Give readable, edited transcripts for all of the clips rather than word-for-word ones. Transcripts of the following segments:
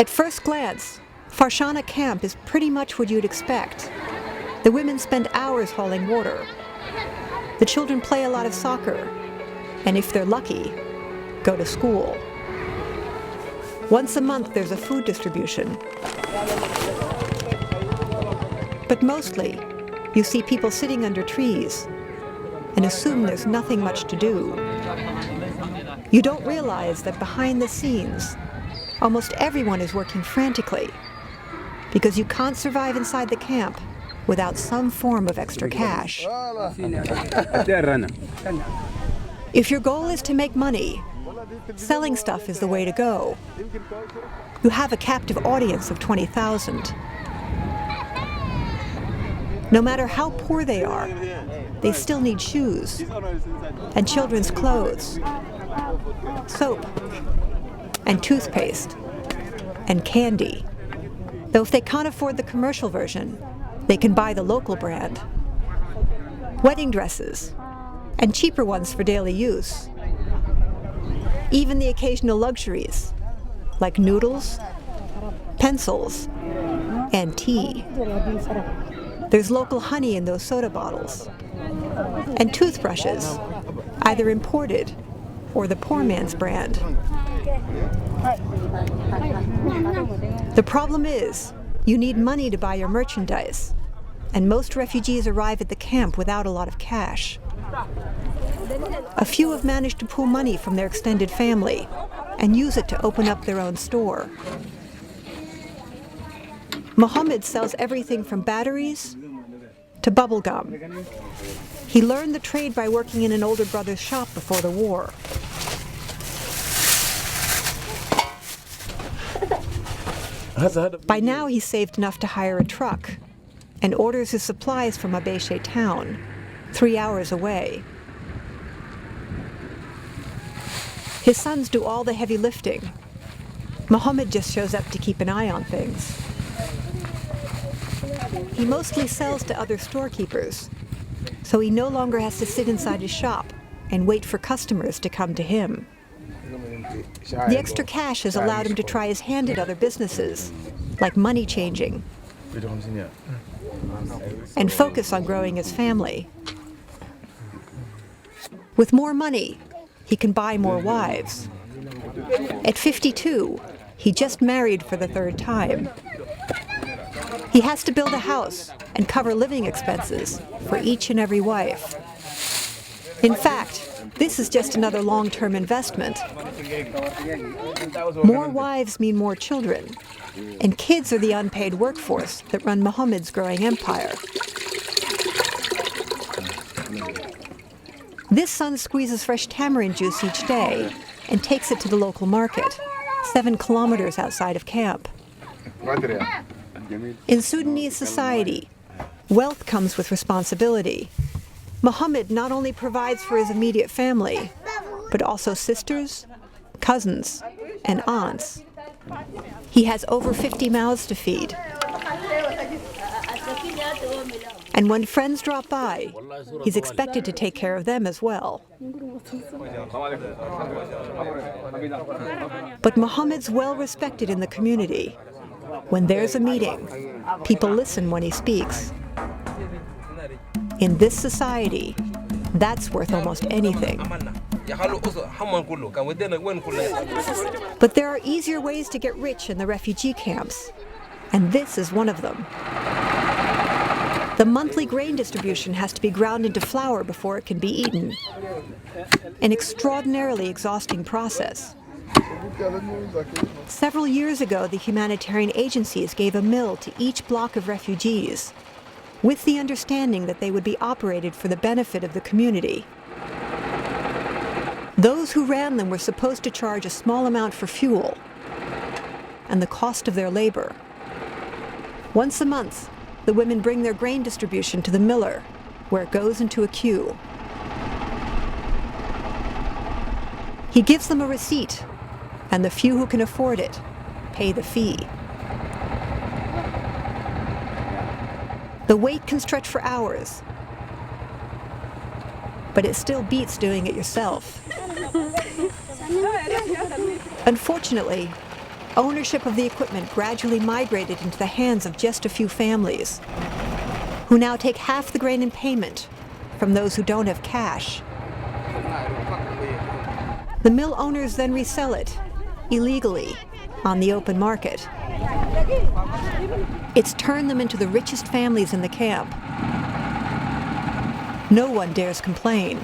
At first glance, Farshana camp is pretty much what you'd expect. The women spend hours hauling water. The children play a lot of soccer, and if they're lucky, go to school. Once a month there's a food distribution. But mostly, you see people sitting under trees and assume there's nothing much to do. You don't realize that behind the scenes, almost everyone is working frantically because you can't survive inside the camp without some form of extra cash. If your goal is to make money, selling stuff is the way to go. You have a captive audience of 20,000. No matter how poor they are, they still need shoes and children's clothes, soap and toothpaste and candy. Though if they can't afford the commercial version, they can buy the local brand. Wedding dresses and cheaper ones for daily use. Even the occasional luxuries, like noodles, pencils, and tea. There's local honey in those soda bottles. And toothbrushes, either imported or the poor man's brand. The problem is, you need money to buy your merchandise, and most refugees arrive at the camp without a lot of cash. A few have managed to pool money from their extended family and use it to open up their own store. Mohammed sells everything from batteries to bubble gum. He learned the trade by working in an older brother's shop before the war. By now he's saved enough to hire a truck and orders his supplies from Abeshe town, 3 hours away. His sons do all the heavy lifting. Mohammed just shows up to keep an eye on things. He mostly sells to other storekeepers, so he no longer has to sit inside his shop and wait for customers to come to him. The extra cash has allowed him to try his hand at other businesses, like money changing, and focus on growing his family. With more money, he can buy more wives. At 52, he just married for the third time. He has to build a house and cover living expenses for each and every wife. In fact, this is just another long-term investment. More wives mean more children, and kids are the unpaid workforce that run Mohammed's growing empire. This son squeezes fresh tamarind juice each day and takes it to the local market, 7 kilometers outside of camp. In Sudanese society, wealth comes with responsibility. Mohammed not only provides for his immediate family, but also sisters, cousins, and aunts. He has over 50 mouths to feed. And when friends drop by, he's expected to take care of them as well. But Mohammed's well respected in the community. When there's a meeting, people listen when he speaks. In this society, that's worth almost anything. But there are easier ways to get rich in the refugee camps, and this is one of them. The monthly grain distribution has to be ground into flour before it can be eaten. An extraordinarily exhausting process. Several years ago, the humanitarian agencies gave a mill to each block of refugees, with the understanding that they would be operated for the benefit of the community. Those who ran them were supposed to charge a small amount for fuel and the cost of their labor. Once a month, the women bring their grain distribution to the miller, where it goes into a queue. He gives them a receipt, and the few who can afford it pay the fee. The wait can stretch for hours, but it still beats doing it yourself. Unfortunately, ownership of the equipment gradually migrated into the hands of just a few families, who now take half the grain in payment from those who don't have cash. The mill owners then resell it, illegally, on the open market. It's turned them into the richest families in the camp. No one dares complain,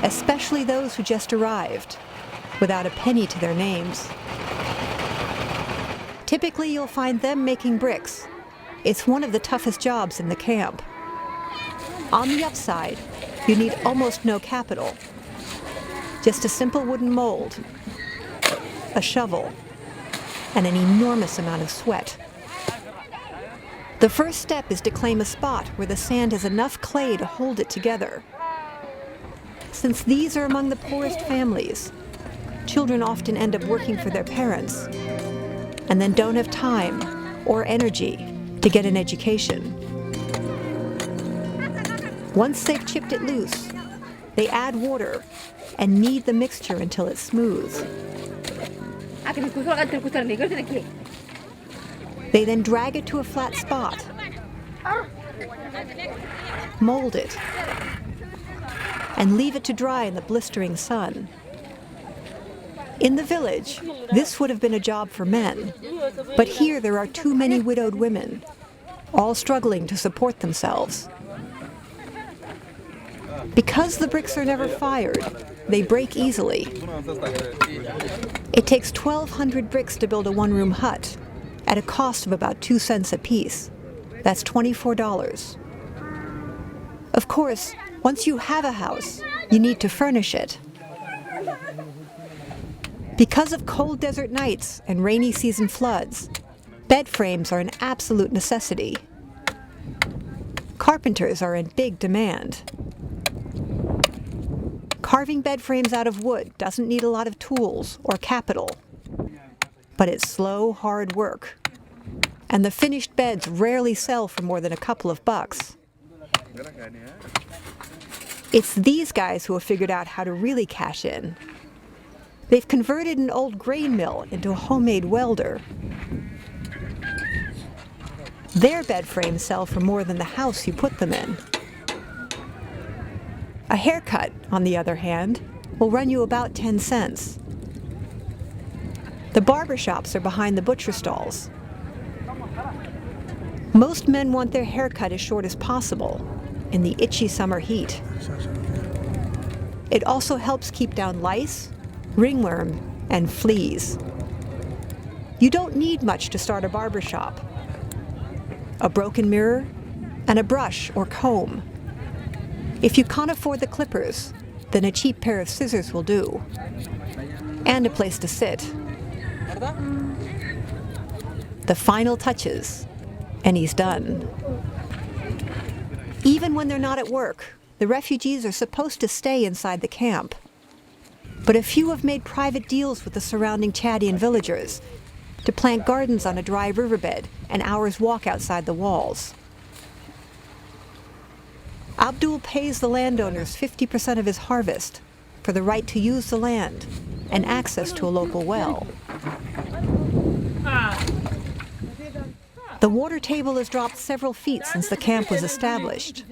especially those who just arrived, without a penny to their names. Typically, you'll find them making bricks. It's one of the toughest jobs in the camp. On the upside, you need almost no capital. Just a simple wooden mold, a shovel, and an enormous amount of sweat. The first step is to claim a spot where the sand has enough clay to hold it together. Since these are among the poorest families, children often end up working for their parents and then don't have time or energy to get an education. Once they've chipped it loose, they add water and knead the mixture until it's smooth. They then drag it to a flat spot, mold it, and leave it to dry in the blistering sun. In the village, this would have been a job for men, but here there are too many widowed women, all struggling to support themselves. Because the bricks are never fired, they break easily. It takes 1,200 bricks to build a one-room hut, at a cost of about 2 cents apiece. That's $24. Of course, once you have a house, you need to furnish it. Because of cold desert nights and rainy season floods, bed frames are an absolute necessity. Carpenters are in big demand. Carving bed frames out of wood doesn't need a lot of tools or capital, but it's slow, hard work. And the finished beds rarely sell for more than a couple of bucks. It's these guys who have figured out how to really cash in. They've converted an old grain mill into a homemade welder. Their bed frames sell for more than the house you put them in. A haircut, on the other hand, will run you about 10 cents. The barber shops are behind the butcher stalls. Most men want their haircut as short as possible in the itchy summer heat. It also helps keep down lice, ringworm, and fleas. You don't need much to start a barber shop. A broken mirror and a brush or comb. If you can't afford the clippers, then a cheap pair of scissors will do. And a place to sit. The final touches, and he's done. Even when they're not at work, the refugees are supposed to stay inside the camp. But a few have made private deals with the surrounding Chadian villagers to plant gardens on a dry riverbed an hour's walk outside the walls. Abdul pays the landowners 50% of his harvest for the right to use the land and access to a local well. The water table has dropped several feet since the camp was established.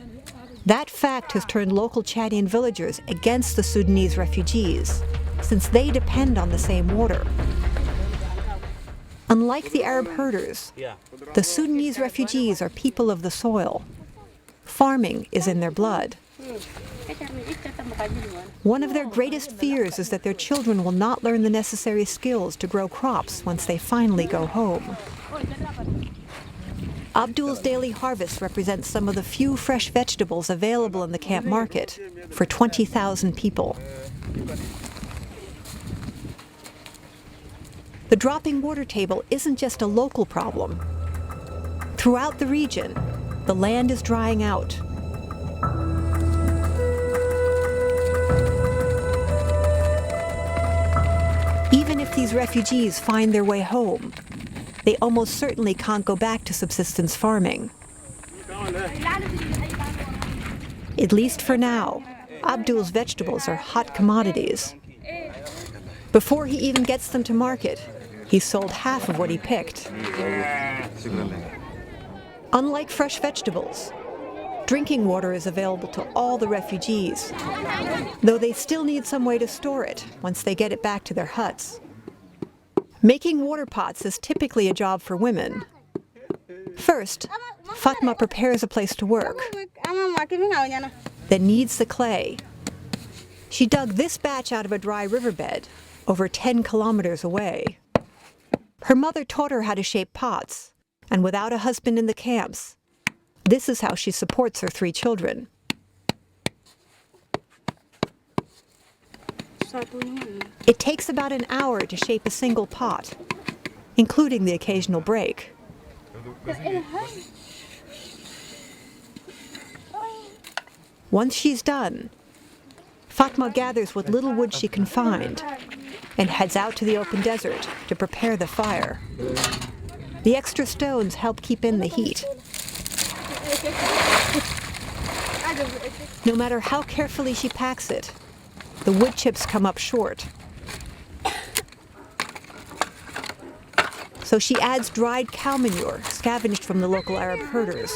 That fact has turned local Chadian villagers against the Sudanese refugees, since they depend on the same water. Unlike the Arab herders, the Sudanese refugees are people of the soil. Farming is in their blood. One of their greatest fears is that their children will not learn the necessary skills to grow crops once they finally go home. Abdul's daily harvest represents some of the few fresh vegetables available in the camp market for 20,000 people. The dropping water table isn't just a local problem. Throughout the region, the land is drying out. Even if these refugees find their way home, they almost certainly can't go back to subsistence farming. At least for now, Abdul's vegetables are hot commodities. Before he even gets them to market, he's sold half of what he picked. Unlike fresh vegetables, drinking water is available to all the refugees, though they still need some way to store it once they get it back to their huts. Making water pots is typically a job for women. First, Fatma prepares a place to work that needs the clay. She dug this batch out of a dry riverbed over 10 kilometers away. Her mother taught her how to shape pots, and without a husband in the camps, this is how she supports her 3 children. It takes about an hour to shape a single pot, including the occasional break. Once she's done, Fatma gathers what little wood she can find and heads out to the open desert to prepare the fire. The extra stones help keep in the heat. No matter how carefully she packs it, the wood chips come up short. So she adds dried cow manure scavenged from the local Arab herders.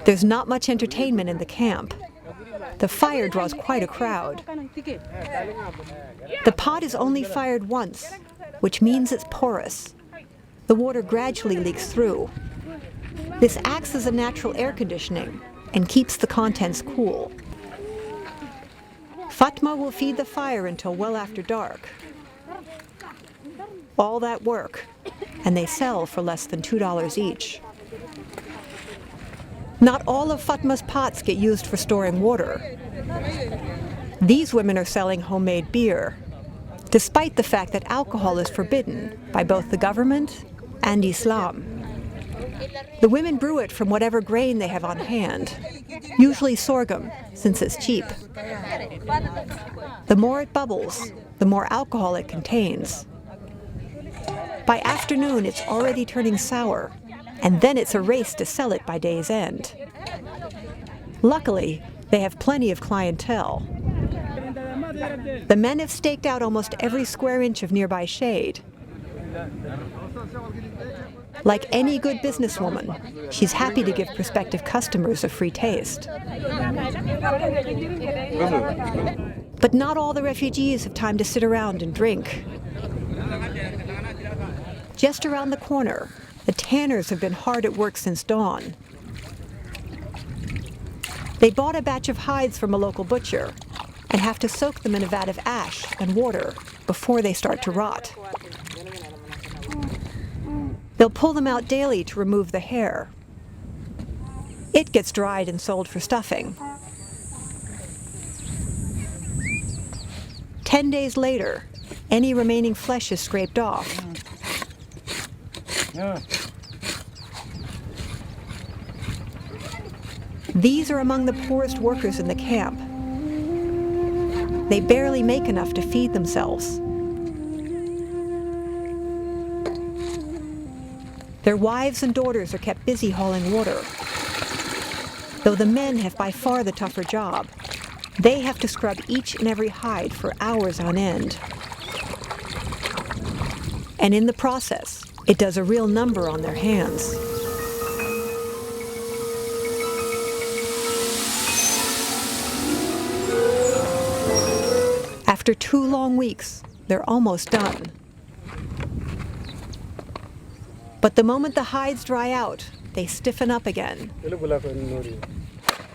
There's not much entertainment in the camp. The fire draws quite a crowd. The pot is only fired once, which means it's porous. The water gradually leaks through. This acts as a natural air conditioning and keeps the contents cool. Fatma will feed the fire until well after dark. All that work, and they sell for less than $2 each. Not all of Fatma's pots get used for storing water. These women are selling homemade beer, despite the fact that alcohol is forbidden by both the government and Islam. The women brew it from whatever grain they have on hand, usually sorghum, since it's cheap. The more it bubbles, the more alcohol it contains. By afternoon, it's already turning sour, and then it's a race to sell it by day's end. Luckily, they have plenty of clientele. The men have staked out almost every square inch of nearby shade. Like any good businesswoman, she's happy to give prospective customers a free taste. But not all the refugees have time to sit around and drink. Just around the corner, the tanners have been hard at work since dawn. They bought a batch of hides from a local butcher and have to soak them in a vat of ash and water before they start to rot. They'll pull them out daily to remove the hair. It gets dried and sold for stuffing. 10 days later, any remaining flesh is scraped off. These are among the poorest workers in the camp. They barely make enough to feed themselves. Their wives and daughters are kept busy hauling water. Though the men have by far the tougher job, they have to scrub each and every hide for hours on end. And in the process, it does a real number on their hands. After 2 long weeks, they're almost done. But the moment the hides dry out, they stiffen up again.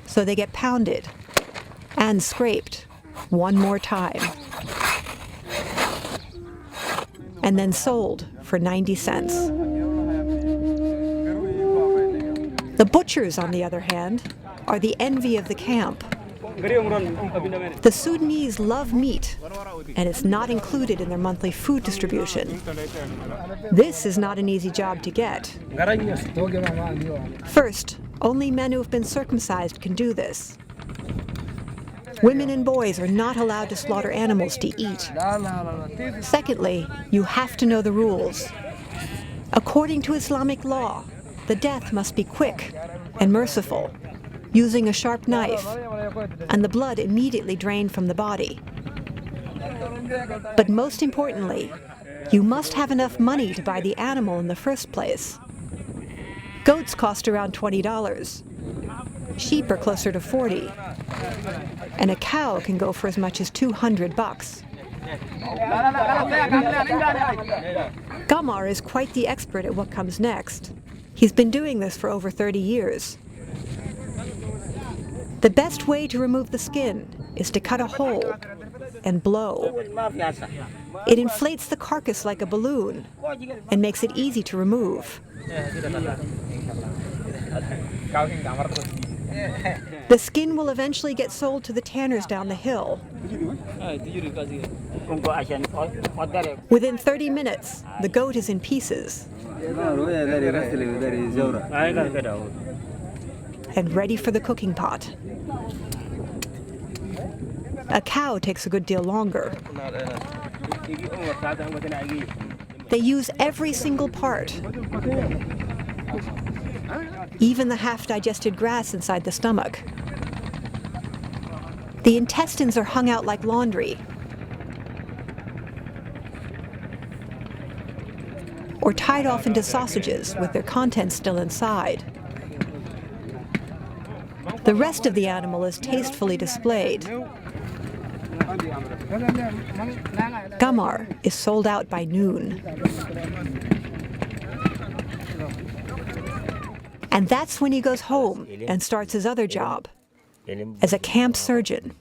So they get pounded and scraped one more time. And then sold for 90 cents. The butchers, on the other hand, are the envy of the camp. The Sudanese love meat, and it's not included in their monthly food distribution. This is not an easy job to get. First, only men who have been circumcised can do this. Women and boys are not allowed to slaughter animals to eat. Secondly, you have to know the rules. According to Islamic law, the death must be quick and merciful, using a sharp knife, and the blood immediately drained from the body. But most importantly, you must have enough money to buy the animal in the first place. Goats cost around $20. Sheep are closer to $40. And a cow can go for as much as $200. Gamar is quite the expert at what comes next. He's been doing this for over 30 years. The best way to remove the skin is to cut a hole and blow. It inflates the carcass like a balloon and makes it easy to remove. The skin will eventually get sold to the tanners down the hill. Within 30 minutes, the goat is in pieces and ready for the cooking pot. A cow takes a good deal longer. They use every single part, even the half-digested grass inside the stomach. The intestines are hung out like laundry, or tied off into sausages with their contents still inside. The rest of the animal is tastefully displayed. Gamar is sold out by noon. And that's when he goes home and starts his other job as a camp surgeon.